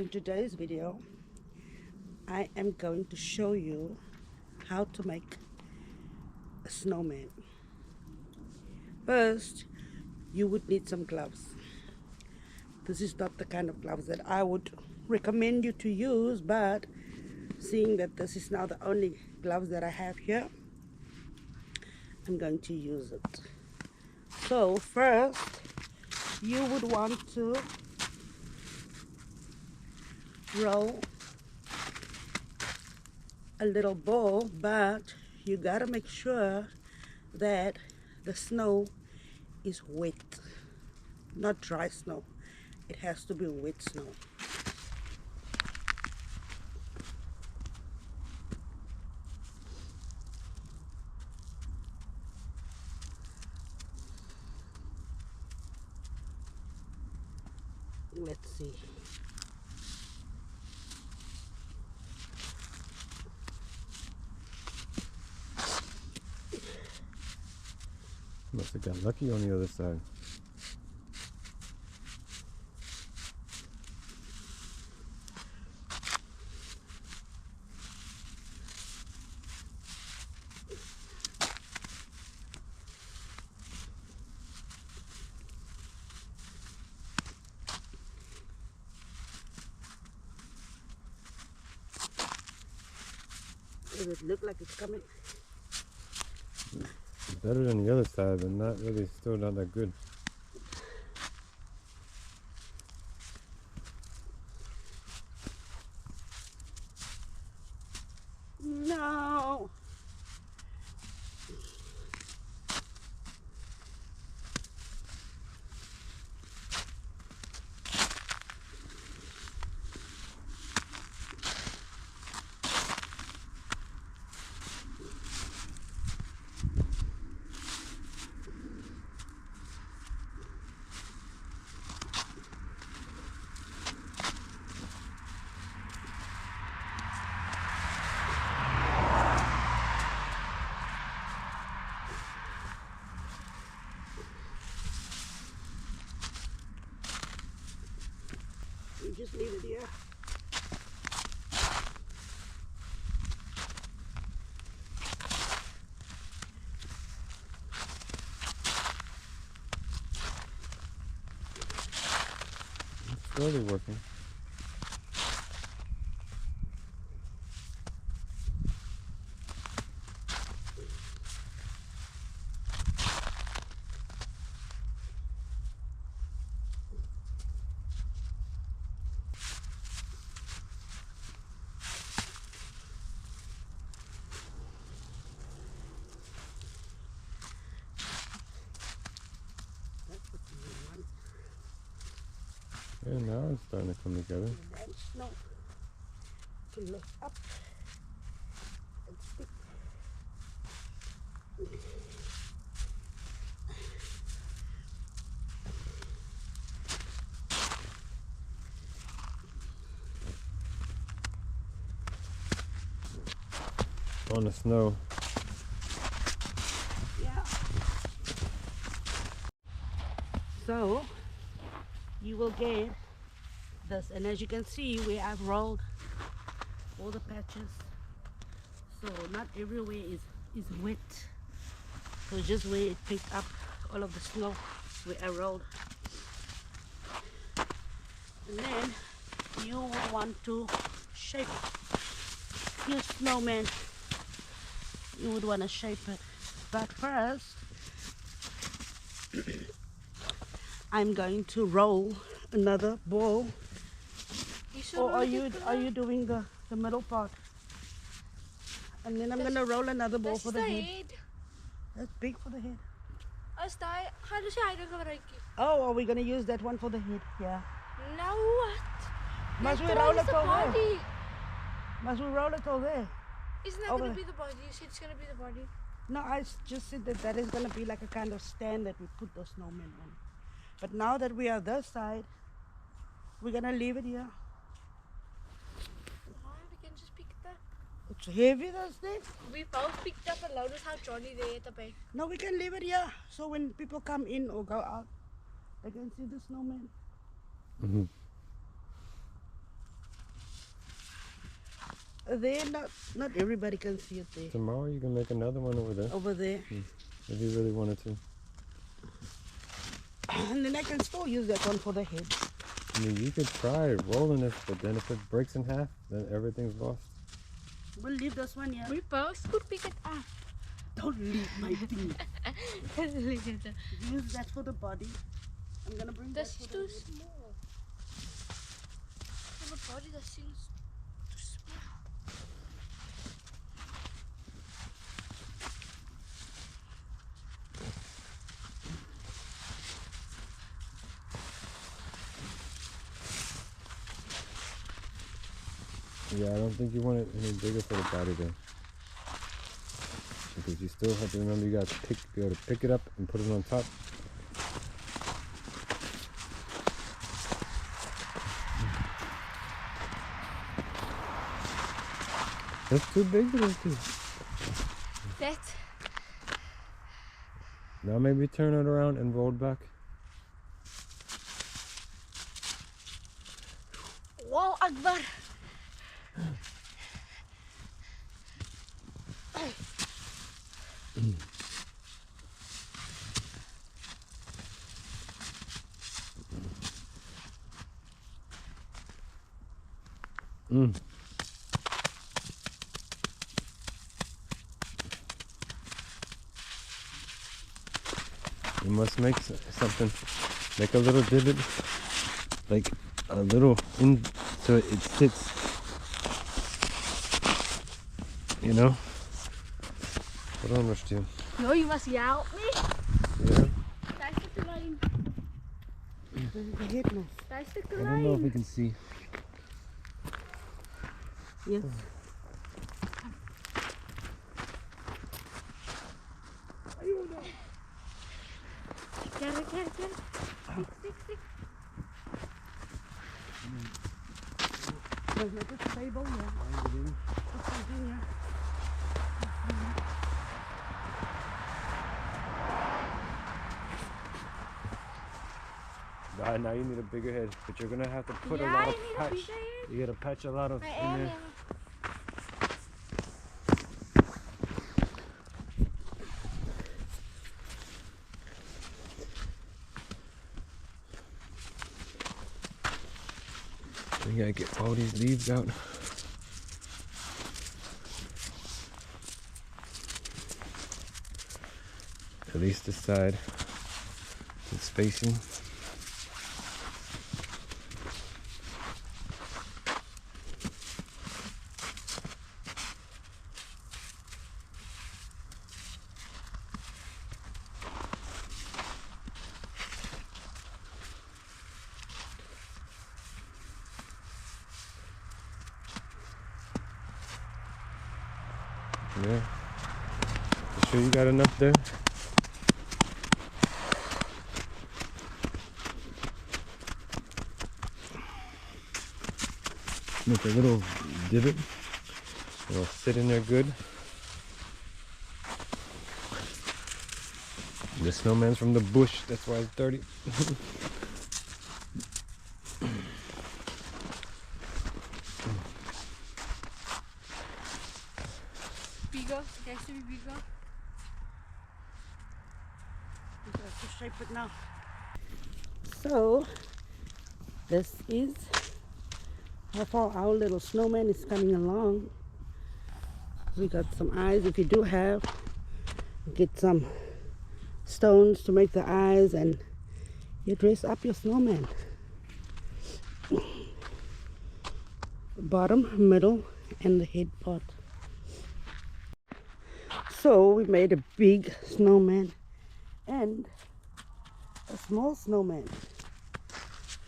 In today's video, I am going to show you how to make a snowman. First, you would need some gloves. This is not the kind of gloves that I would recommend you to use, but seeing that this is now the only gloves that I have here, I'm going to use it. So first, you would want to roll a little ball, but you gotta make sure that the snow is wet, not dry snow. It has to be wet snow. Let's see. Must have got lucky on the other side. Does it look like it's coming? It's better than the other side, but not really, still not that good. No. You just leave it here. It's slowly working. That's what you want. Yeah, now it's starting to come together. And then snow to lift up and stick. On the snow. Yeah. So you will get this, and as you can see, where I've rolled all the patches, so not everywhere is wet. So just where it picked up all of the snow where I rolled. And then you will want to shape your snowman. You would want to shape it, but first I'm going to roll another ball. Or are you doing the middle part? And then I'm gonna roll another ball for the head. That's big for the head. Oh, are we gonna use that one for the head? Yeah. Now what? Must we That roll is it the over there? body. Must we roll it over there? Isn't that Over gonna there. be the body? You said it's gonna be the body. No, just said that that is gonna be like a kind of stand that we put the snowman on. But now that we are this side, we're gonna leave it here. Why? We can just pick it up. It's heavy, this thing. We both picked up and loaded how Johnny there at the back. No, we can leave it here. So when people come in or go out, they can see the snowman. Mhm. there, not everybody can see it there. Tomorrow you can make another one over there Over there. if you really wanted to. And then I can still use that one for the head. I mean, you could try rolling it, but then if it breaks in half, then everything's lost. We'll leave this one here. We both could pick it up. Don't leave my thing. Leave it there. Use that for the body. I'm gonna bring This that is for too the head. small. For the body, that seems too small. Yeah, I don't think you want it any bigger for the body then. Because you still have to remember you gotta pick it up and put it on top. That's too big for this too. That. Now maybe turn it around and roll it back. Wow, Akbar. Mm. You must make something, make a little divot, like a little in, so it sits, you know? Hold on, Rushdie. No, you must help me. Yeah. Daar is de lijn. This is the head now. Daar is de I don't know if we lijn. can see. Yes. Get it. Stick. There's not a table here. Put something here. Now you need a bigger head, but you're gonna have to put a Yeah, lot I of need a patch. bigger head. You gotta patch a lot of I in am. there. We gotta get all these leaves out. At least this side, the spacing. Yeah. You sure you got enough there? Make a little divot. It'll sit in there good. The snowman's from the bush, that's why it's dirty. Bigger. It has to be bigger. You have to shape it now. So, this is how far our little snowman is coming along. We got some eyes. If you do have, get some stones to make the eyes, and you dress up your snowman. Bottom, middle, and the head part. So we made a big snowman and a small snowman.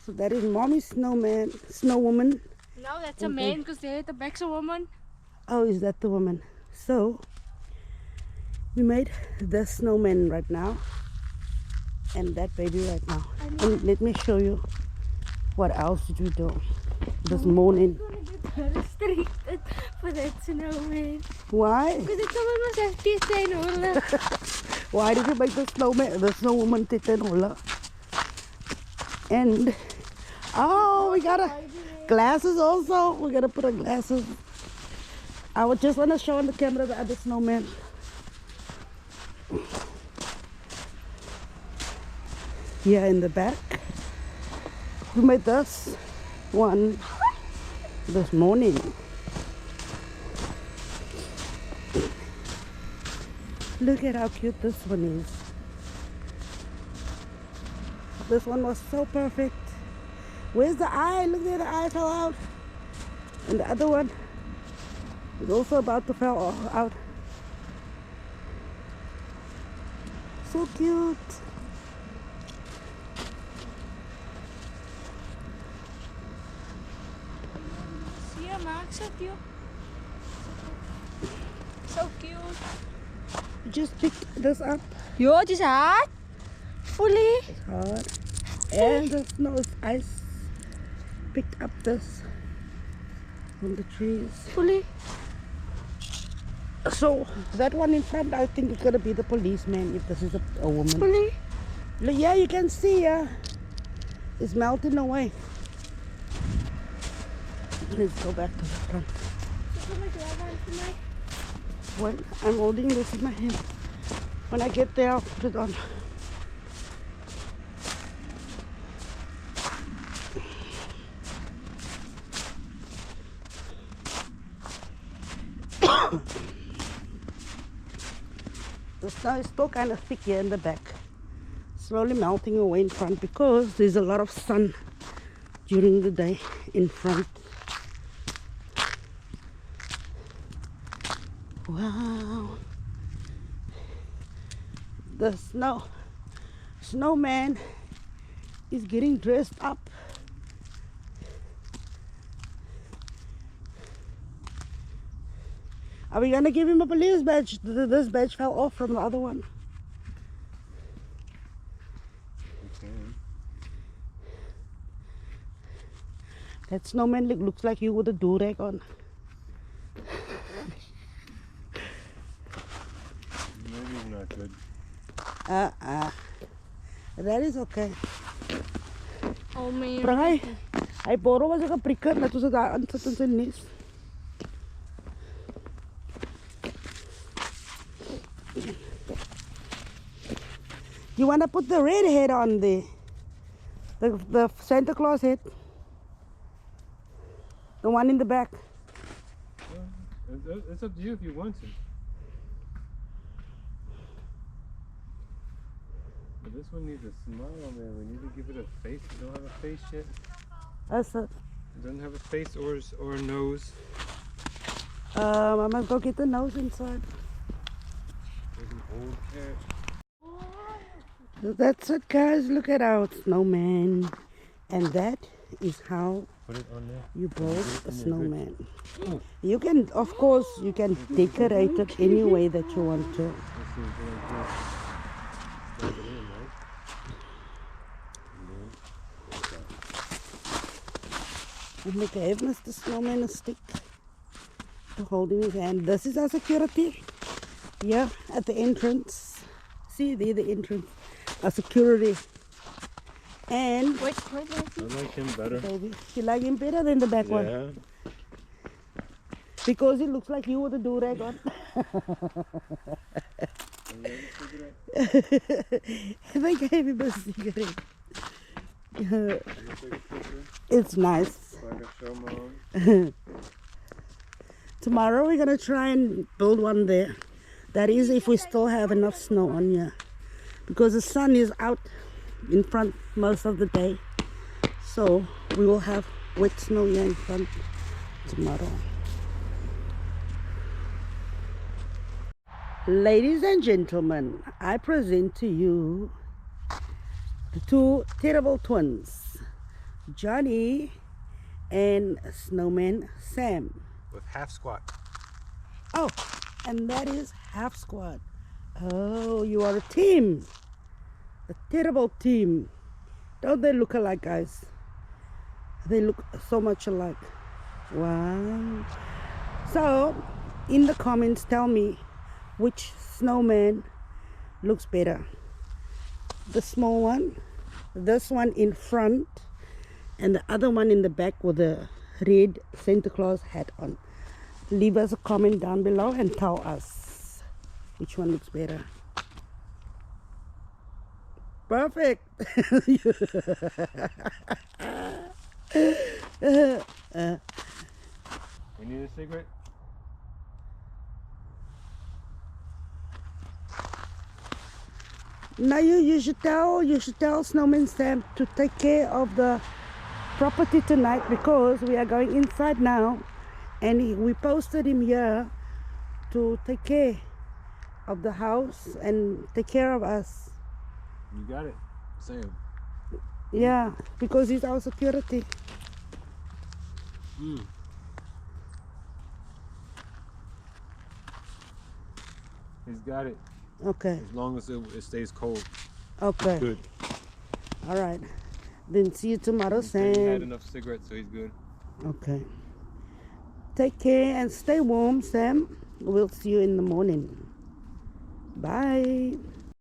So that is Mommy's snowman, snow woman. No, that's a Okay. man because they had the back's a woman. Oh, is that the woman? So we made the snowman right now and that baby right now. And let me show you what else did we do this morning. I'm gonna get restricted for that snowman. Why? Because it's someone must have teeth and all. Why did you make the snowman, the snow woman titanola? And oh, we got a glasses also. We gotta put our glasses. I would just want to show on the camera the other snowman. Here in the back. We made this one this morning. Look at how cute this one is. This one was so perfect. Where's the eye? Look at the eye fell out. And the other one is also about to fall out. So cute. See ya, Max, so cute. So cute. You just picked this up. Yo, het is hard. Fully. It's hard. And the snow is ice. Picked up this from the trees. Fully. So that one in front, I think it's gonna be the policeman if this is a woman. Fully. Look, yeah, you can see, it's melting away. Let's go back to the front. When I'm holding this in my hand. When I get there, I'll put it on. The snow is still kind of thick here in the back. Slowly melting away in front because there's a lot of sun during the day in front. Wow. The snowman is getting dressed up. Are we gonna give him a police badge? This badge fell off from the other one. That snowman looks like you with a do-rag on. Maybe it's not good. That is okay. Oh man. Perang ay poro was ka prikker na to sa daan sa tansanis. You want to put the red head on the Santa Claus head? The one in the back. It's up to you if you want to. But this one needs a smile, man. We need to give it a face. It don't have a face yet. That's it. It doesn't have a face or a nose. I must go get the nose inside. There's an old cat. That's it, guys. Look at our snowman. And that is how Put it on there. you build a snowman. You can, of course, you can decorate it any way that you want to. Let's see if we can plug it in, right? And we gave Mr. Snowman a stick to hold in his hand. This is our security. Yeah, at the entrance. See, there the entrance. Our security. And Wait. I like him better. baby, you like him better than the back one Yeah. because it looks like you with a do-rag on. They gave him a cigarette. It's nice. So I can show Mom. Tomorrow we're gonna try and build one there. That is if we still have enough snow on here, because the sun is out in front most of the day. So we will have wet snow here in front tomorrow. Ladies and gentlemen, I present to you the two terrible twins, Johnny and Snowman Sam. With half squat. Oh, and that is Half Squad. Oh, you are a team. A terrible team. Don't they look alike, guys? They look so much alike. Wow. So, in the comments, tell me which snowman looks better. The small one, this one in front, and the other one in the back with a red Santa Claus hat on. leave us a comment down below and tell us which one looks better. Perfect. You need a cigarette? Now you should tell Snowman Sam to take care of the property tonight, because we are going inside now, and we posted him here to take care of the house and take care of us. You got it, Sam. Yeah, because he's our security. He's got it. Okay, As long as it stays cold. okay, Good. all right. Then see you tomorrow, He said he had Sam. enough cigarettes, so he's good. Okay. Take care and stay warm, Sam. We'll see you in the morning. Bye.